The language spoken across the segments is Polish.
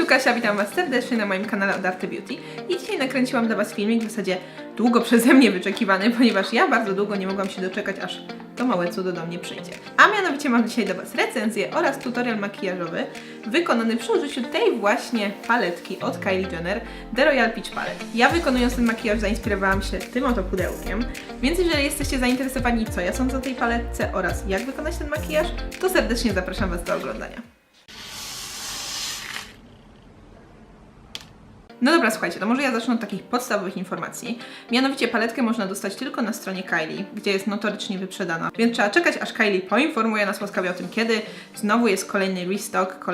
tu Kasia, witam Was serdecznie na moim kanale od Arte Beauty i dzisiaj nakręciłam dla Was filmik w zasadzie długo przeze mnie wyczekiwany, ponieważ ja bardzo długo nie mogłam się doczekać, aż to małe cudo do mnie przyjdzie. A mianowicie mam dzisiaj dla Was recenzję oraz tutorial makijażowy wykonany przy użyciu tej właśnie paletki od Kylie Jenner, The Royal Peach Palette. Ja wykonując ten makijaż zainspirowałam się tym oto pudełkiem, więc jeżeli jesteście zainteresowani co ja sądzę o tej paletce oraz jak wykonać ten makijaż, to serdecznie zapraszam Was do oglądania. No dobra, słuchajcie, to może ja zacznę od takich podstawowych informacji. Mianowicie paletkę można dostać tylko na stronie Kylie, gdzie jest notorycznie wyprzedana. Więc trzeba czekać, aż Kylie poinformuje nas łaskawie o tym, kiedy znowu jest kolejny restock,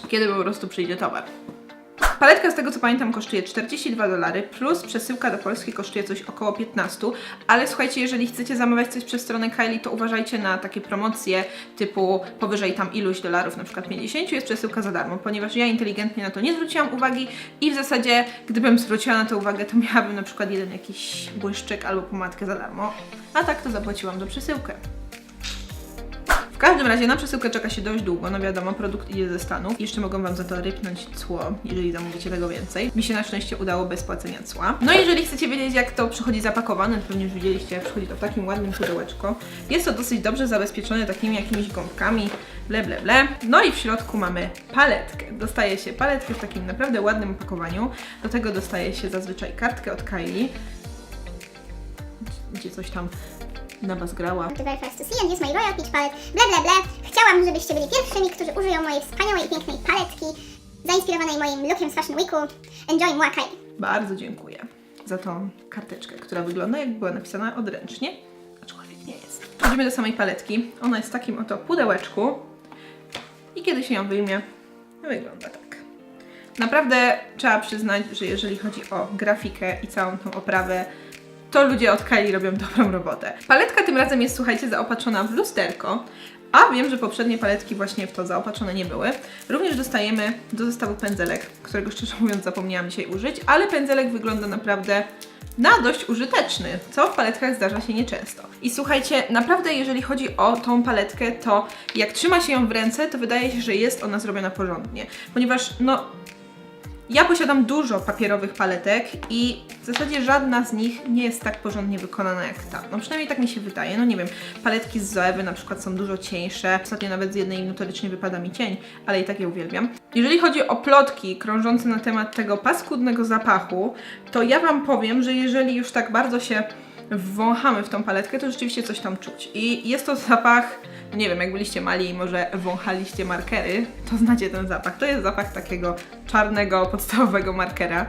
kiedy po prostu przyjdzie towar. Paletka, z tego co pamiętam, kosztuje $42, plus przesyłka do Polski kosztuje coś około 15, ale słuchajcie, jeżeli chcecie zamawiać coś przez stronę Kylie, to uważajcie na takie promocje typu powyżej tam iluś dolarów, na przykład 50, jest przesyłka za darmo, ponieważ ja inteligentnie na to nie zwróciłam uwagi i w zasadzie, gdybym zwróciła na to uwagę, to miałabym na przykład jeden jakiś błyszczyk albo pomadkę za darmo, a tak to zapłaciłam do przesyłkę. W każdym razie na przesyłkę czeka się dość długo, no wiadomo, produkt idzie ze Stanów. Jeszcze mogą Wam za to rypnąć cło, jeżeli zamówicie tego więcej. Mi się na szczęście udało bez płacenia cła. No i jeżeli chcecie wiedzieć, jak to przychodzi zapakowane, to pewnie już widzieliście, jak przychodzi to w takim ładnym pudełeczku. Jest to dosyć dobrze zabezpieczone takimi jakimiś gąbkami, ble ble ble. No i w środku mamy paletkę. Dostaje się paletkę w takim naprawdę ładnym opakowaniu. Do tego dostaje się zazwyczaj kartkę od Kylie, gdzie coś tam na Was grała. The very first to see and use my Royal Peach Palette, ble ble ble. Chciałam, żebyście byli pierwszymi, którzy użyją mojej wspaniałej i pięknej paletki, zainspirowanej moim lookiem z Fashion Weeku. Enjoy moi Kylie. Bardzo dziękuję za tą karteczkę, która wygląda jakby była napisana odręcznie, aczkolwiek nie jest. Przechodzimy do samej paletki. Ona jest w takim oto pudełeczku i kiedy się ją wyjmie, wygląda tak. Naprawdę trzeba przyznać, że jeżeli chodzi o grafikę i całą tą oprawę, to ludzie od Kylie robią dobrą robotę. Paletka tym razem jest, słuchajcie, zaopatrzona w lusterko, a wiem, że poprzednie paletki właśnie w to zaopatrzone nie były. Również dostajemy do zestawu pędzelek, którego szczerze mówiąc zapomniałam dzisiaj użyć, ale pędzelek wygląda naprawdę na dość użyteczny, co w paletkach zdarza się nieczęsto. I słuchajcie, naprawdę jeżeli chodzi o tą paletkę, to jak trzyma się ją w ręce, to wydaje się, że jest ona zrobiona porządnie, ponieważ no ja posiadam dużo papierowych paletek i w zasadzie żadna z nich nie jest tak porządnie wykonana jak ta. No przynajmniej tak mi się wydaje. No nie wiem, paletki z Zoewy na przykład są dużo cieńsze. Ostatnio nawet z jednej notorycznie wypada mi cień, ale i tak je uwielbiam. Jeżeli chodzi o plotki krążące na temat tego paskudnego zapachu, to ja Wam powiem, że jeżeli już tak bardzo się wąchamy w tą paletkę, to rzeczywiście coś tam czuć. I jest to zapach, nie wiem, jak byliście mali i może wąchaliście markery, to znacie ten zapach. To jest zapach takiego czarnego, podstawowego markera.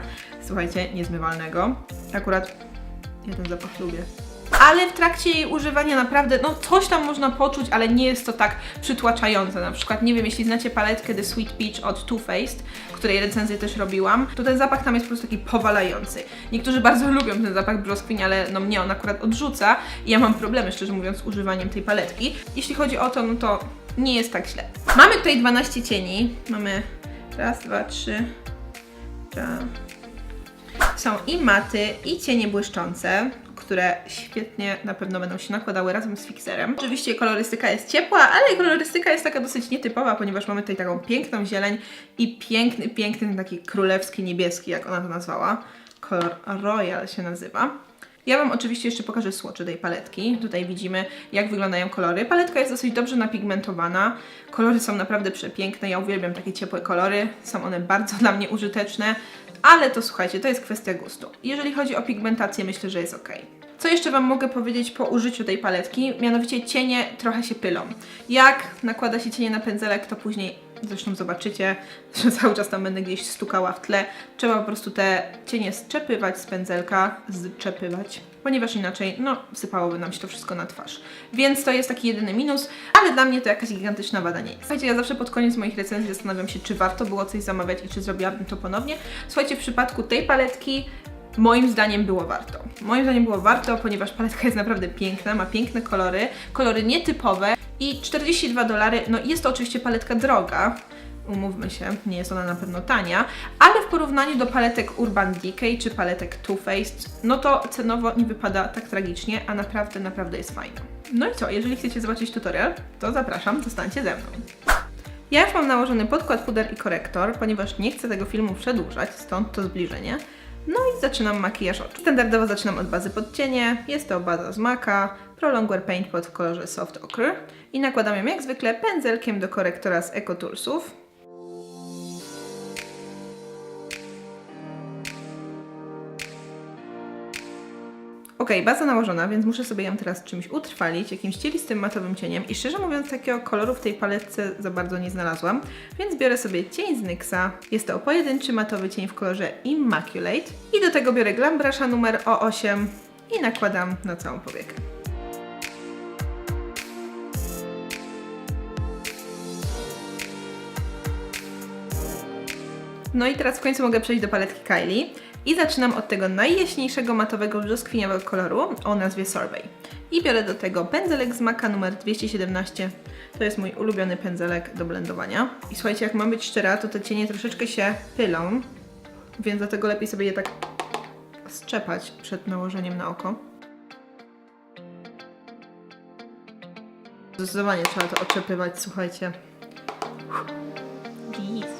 Słuchajcie, niezmywalnego. Akurat ja ten zapach lubię. Ale w trakcie jej używania naprawdę, no coś tam można poczuć, ale nie jest to tak przytłaczające. Na przykład, nie wiem, jeśli znacie paletkę The Sweet Peach od Too Faced, której recenzję też robiłam, to ten zapach tam jest po prostu taki powalający. Niektórzy bardzo lubią ten zapach brzoskwiń, ale no mnie on akurat odrzuca i ja mam problemy, szczerze mówiąc, z używaniem tej paletki. Jeśli chodzi o to, no to nie jest tak źle. Mamy tutaj 12 cieni. Mamy raz, dwa, trzy, są i maty, i cienie błyszczące, które świetnie na pewno będą się nakładały razem z fikserem. Oczywiście kolorystyka jest ciepła, ale kolorystyka jest taka dosyć nietypowa, ponieważ mamy tutaj taką piękną zieleń i piękny taki królewski niebieski, jak ona to nazwała. Kolor Royal się nazywa. Ja Wam oczywiście jeszcze pokażę swatche tej paletki. Tutaj widzimy, jak wyglądają kolory. Paletka jest dosyć dobrze napigmentowana. Kolory są naprawdę przepiękne. Ja uwielbiam takie ciepłe kolory. Są one bardzo dla mnie użyteczne. Ale to słuchajcie, to jest kwestia gustu. Jeżeli chodzi o pigmentację, myślę, że jest ok. Co jeszcze Wam mogę powiedzieć po użyciu tej paletki? Mianowicie cienie trochę się pylą. Jak nakłada się cienie na pędzelek, to później zresztą zobaczycie, że cały czas tam będę gdzieś stukała w tle. Trzeba po prostu te cienie zczepywać z pędzelka, ponieważ inaczej, no, sypałoby nam się to wszystko na twarz. Więc to jest taki jedyny minus, ale dla mnie to jakaś gigantyczna wada nie jest. Słuchajcie, ja zawsze pod koniec moich recenzji zastanawiam się, czy warto było coś zamawiać i czy zrobiłabym to ponownie. Słuchajcie, w przypadku tej paletki moim zdaniem było warto. Moim zdaniem było warto, ponieważ paletka jest naprawdę piękna, ma piękne kolory nietypowe i $42, no jest to oczywiście paletka droga, umówmy się, nie jest ona na pewno tania, ale w porównaniu do paletek Urban Decay czy paletek Too Faced, no to cenowo nie wypada tak tragicznie, a naprawdę jest fajna. No i co, jeżeli chcecie zobaczyć tutorial, to zapraszam, zostańcie ze mną. Ja już mam nałożony podkład, puder i korektor, ponieważ nie chcę tego filmu przedłużać, stąd to zbliżenie. No i zaczynam makijaż oczu. Standardowo zaczynam od bazy podcienie. Jest to baza z MAC'a, Pro Longwear Paint Pot w kolorze Soft Ochre. I nakładam ją jak zwykle pędzelkiem do korektora z EcoTools. Ok, baza nałożona, więc muszę sobie ją teraz czymś utrwalić, jakimś cielistym matowym cieniem i szczerze mówiąc takiego koloru w tej paletce za bardzo nie znalazłam, więc biorę sobie cień z NYXa. Jest to pojedynczy matowy cień w kolorze Immaculate i do tego biorę Glam Brusha numer O8 i nakładam na całą powiekę. No i teraz w końcu mogę przejść do paletki Kylie i zaczynam od tego najjaśniejszego matowego brzoskwiniowego koloru o nazwie Sorbet. I biorę do tego pędzelek z MAC'a numer 217. To jest mój ulubiony pędzelek do blendowania. I słuchajcie, jak mam być szczera, to te cienie troszeczkę się pylą, więc dlatego lepiej sobie je tak strzepać przed nałożeniem na oko. Zdecydowanie trzeba to oczepywać, słuchajcie. Jeez.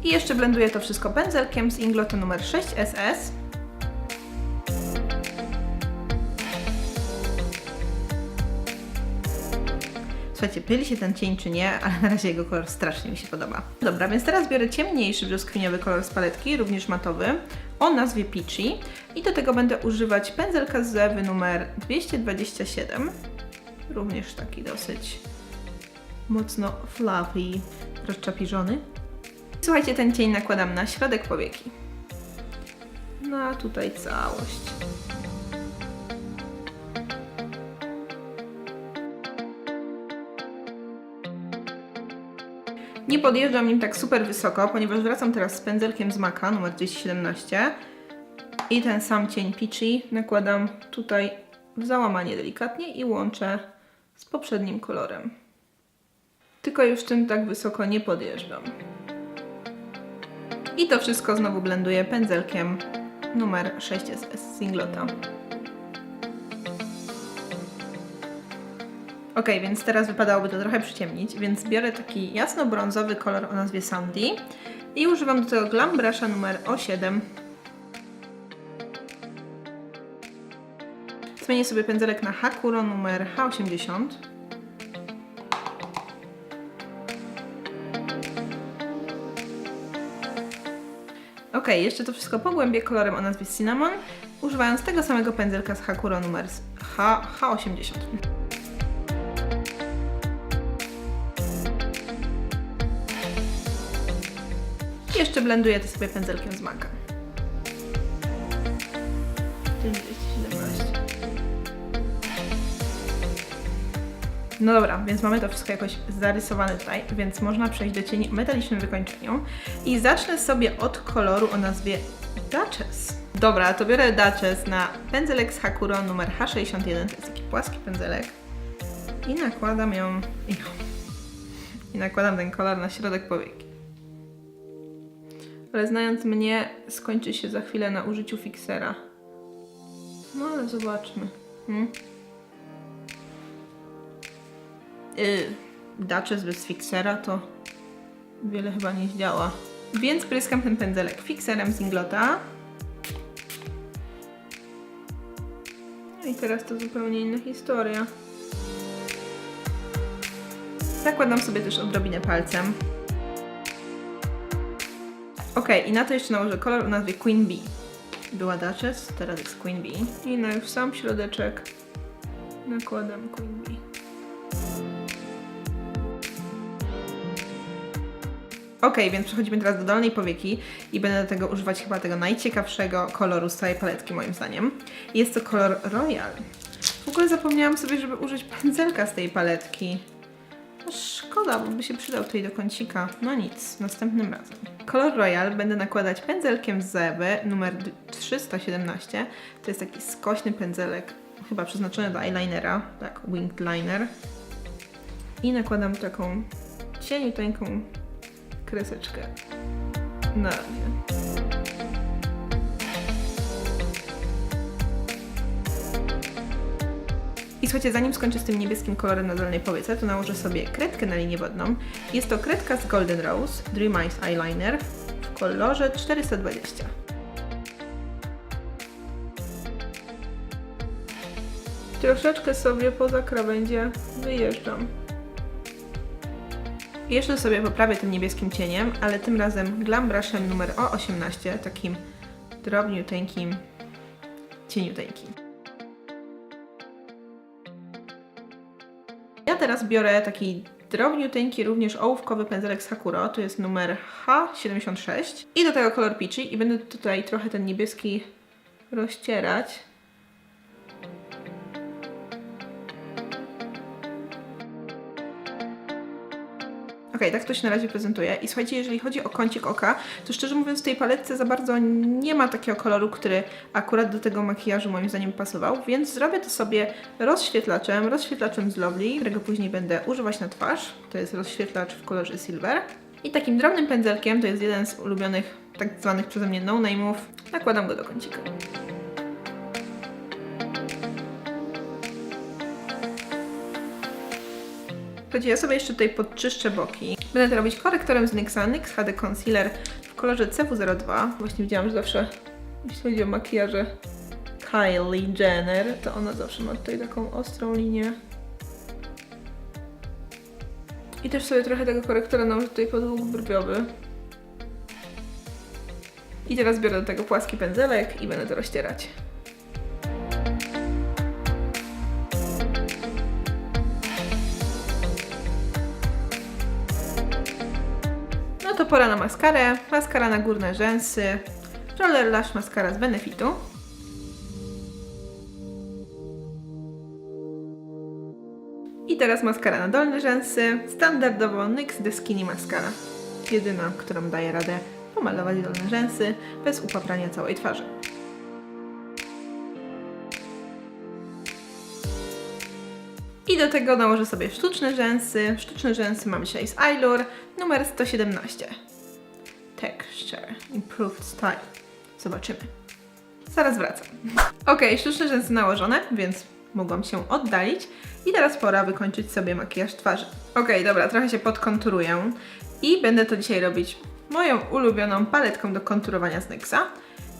I jeszcze blenduję to wszystko pędzelkiem z Inglota numer 6SS. Słuchajcie, pyli się ten cień czy nie, ale na razie jego kolor strasznie mi się podoba. Dobra, więc teraz biorę ciemniejszy brzoskwiniowy kolor z paletki, również matowy, o nazwie Peachy. I do tego będę używać pędzelka z Zewy numer 227. Również taki dosyć mocno fluffy, rozczapiżony. Słuchajcie, ten cień nakładam na środek powieki. Na tutaj całość. Nie podjeżdżam nim tak super wysoko, ponieważ wracam teraz z pędzelkiem z MAC'a numer 217 i ten sam cień Peachy nakładam tutaj w załamanie delikatnie i łączę z poprzednim kolorem. Tylko już tym tak wysoko nie podjeżdżam. I to wszystko znowu blenduję pędzelkiem numer 6SS z Inglota. Ok, więc teraz wypadałoby to trochę przyciemnić, więc biorę taki jasno-brązowy kolor o nazwie Sandy i używam do tego Glam Brusha numer O7. Zmienię sobie pędzelek na Hakuro numer H80. Ok, jeszcze to wszystko pogłębię kolorem o nazwie Cinnamon, używając tego samego pędzelka z Hakuro numer H80. I jeszcze blenduję to sobie pędzelkiem z MAC'a. 217. No dobra, więc mamy to wszystko jakoś zarysowane tutaj, więc można przejść do cieni o metalicznym wykończeniu. I zacznę sobie od koloru o nazwie Duchess. Dobra, to biorę Duchess na pędzelek z Hakuro numer H61, to jest taki płaski pędzelek. I nakładam ją... I nakładam ten kolor na środek powieki. Ale znając mnie, skończy się za chwilę na użyciu fiksera. No ale zobaczmy. Duchess bez fiksera to wiele chyba nie zdziała. Więc pryskam ten pędzelek fikserem z Inglota. No i teraz to zupełnie inna historia. Nakładam sobie też odrobinę palcem. Ok, i na to jeszcze nałożę kolor o nazwie Queen Bee. Była Duchess, teraz jest Queen Bee. I na już sam środeczek nakładam Queen Bee. Ok, więc przechodzimy teraz do dolnej powieki i będę do tego używać chyba tego najciekawszego koloru z całej paletki moim zdaniem. Jest to kolor Royal. W ogóle zapomniałam sobie, żeby użyć pędzelka z tej paletki. No szkoda, bo by się przydał tutaj do kącika. No nic, następnym razem. Kolor Royal będę nakładać pędzelkiem z Zewy numer 317. To jest taki skośny pędzelek, chyba przeznaczony do eyelinera, tak, winged liner. I nakładam taką cieniuteńką kreseczkę na razie. I słuchajcie, zanim skończę z tym niebieskim kolorem na dolnej powiece, to nałożę sobie kredkę na linię wodną. Jest to kredka z Golden Rose Dream Eyes Eyeliner w kolorze 420. Troszeczkę sobie poza krawędzie wyjeżdżam. I jeszcze sobie poprawię tym niebieskim cieniem, ale tym razem Glam Brushem numer O18, takim drobniuteńkim, cieniuteńkim. Ja teraz biorę taki drobniuteńki, również ołówkowy pędzelek z Hakuro, to jest numer H76 i do tego kolor Peachy i będę tutaj trochę ten niebieski rozcierać. Okej, tak to się na razie prezentuje. I słuchajcie, jeżeli chodzi o kącik oka, to szczerze mówiąc w tej paletce za bardzo nie ma takiego koloru, który akurat do tego makijażu moim zdaniem pasował, więc zrobię to sobie rozświetlaczem z Lovely, którego później będę używać na twarz. To jest rozświetlacz w kolorze Silver. I takim drobnym pędzelkiem, to jest jeden z ulubionych tak zwanych przeze mnie no-name'ów, nakładam go do kącika. Ja sobie jeszcze tutaj podczyszczę boki. Będę to robić korektorem z NYXa, NYX HD Concealer w kolorze CW02. Właśnie widziałam, że zawsze, jeśli chodzi o makijaże Kylie Jenner, to ona zawsze ma tutaj taką ostrą linię. I też sobie trochę tego korektora nałożę tutaj pod łuk brwiowy. I teraz biorę do tego płaski pędzelek i będę to rozcierać. No to pora na maskarę. Maskara na górne rzęsy. Roller Lash Mascara z Benefitu. I teraz maskara na dolne rzęsy. Standardowo NYX The Skinny Mascara. Jedyna, którą daje radę pomalować dolne rzęsy bez upaprania całej twarzy. I do tego nałożę sobie sztuczne rzęsy. Sztuczne rzęsy mam dzisiaj z Eyelure numer 117. Texture Improved Style. Zobaczymy. Zaraz wracam. Ok, sztuczne rzęsy nałożone, więc mogłam się oddalić. I teraz pora wykończyć sobie makijaż twarzy. Ok, dobra, trochę się podkonturuję. I będę to dzisiaj robić moją ulubioną paletką do konturowania z NYXa.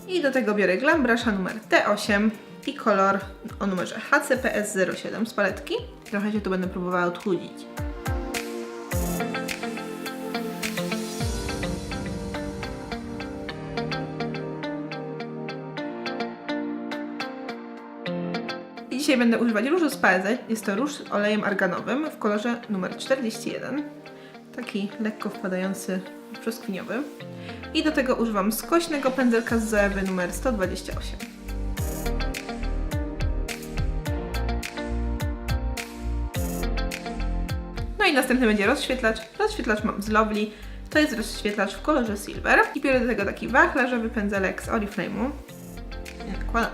I do tego biorę Glam Brusha numer T8 i kolor o numerze HCPS07 z paletki. Trochę się tu będę próbowała odchudzić. I dzisiaj będę używać różu z Paese. Jest to róż z olejem arganowym w kolorze numer 41. Taki lekko wpadający brzoskwiniowy. I do tego używam skośnego pędzelka z Zoewy numer 128. No i następny będzie rozświetlacz. Rozświetlacz mam z Lovely. To jest rozświetlacz w kolorze Silver. I biorę do tego taki wachlarzowy pędzelek z Oriflame'u. I nakładam.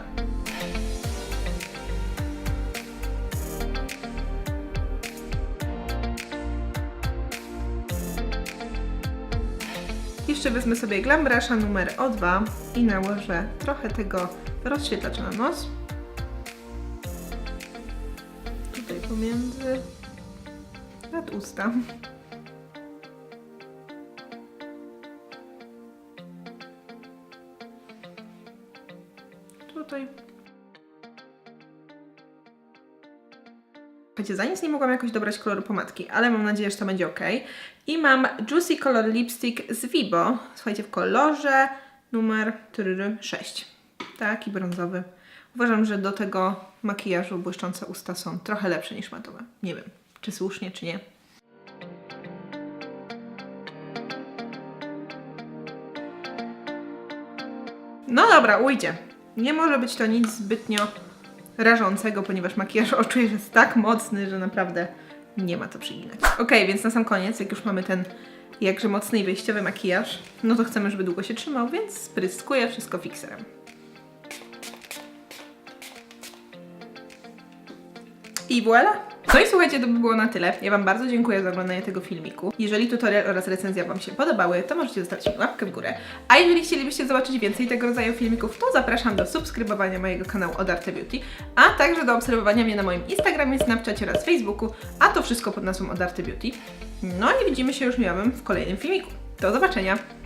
Jeszcze wezmę sobie Glam Brusha numer O2 i nałożę trochę tego rozświetlacza na nos. Tutaj pomiędzy nad usta. Tutaj. Słuchajcie, za nic nie mogłam jakoś dobrać koloru pomadki, ale mam nadzieję, że to będzie ok. I mam Juicy Color Lipstick z Vibo, słuchajcie, w kolorze numer 6. Taki brązowy. Uważam, że do tego makijażu błyszczące usta są trochę lepsze niż matowe. Nie wiem, czy słusznie, czy nie. No dobra, ujdzie. Nie może być to nic zbytnio rażącego, ponieważ makijaż oczu jest tak mocny, że naprawdę nie ma co przyginać. Ok, więc na sam koniec, jak już mamy ten jakże mocny i wyjściowy makijaż, no to chcemy, żeby długo się trzymał, więc spryskuję wszystko fikserem. I voilà! No i słuchajcie, to by było na tyle. Ja Wam bardzo dziękuję za oglądanie tego filmiku. Jeżeli tutorial oraz recenzja Wam się podobały, to możecie zostawić mi łapkę w górę. A jeżeli chcielibyście zobaczyć więcej tego rodzaju filmików, to zapraszam do subskrybowania mojego kanału od Arte Beauty, a także do obserwowania mnie na moim Instagramie, Snapchacie oraz Facebooku, a to wszystko pod nazwą od Arte Beauty. No i widzimy się już niebawem w kolejnym filmiku. Do zobaczenia!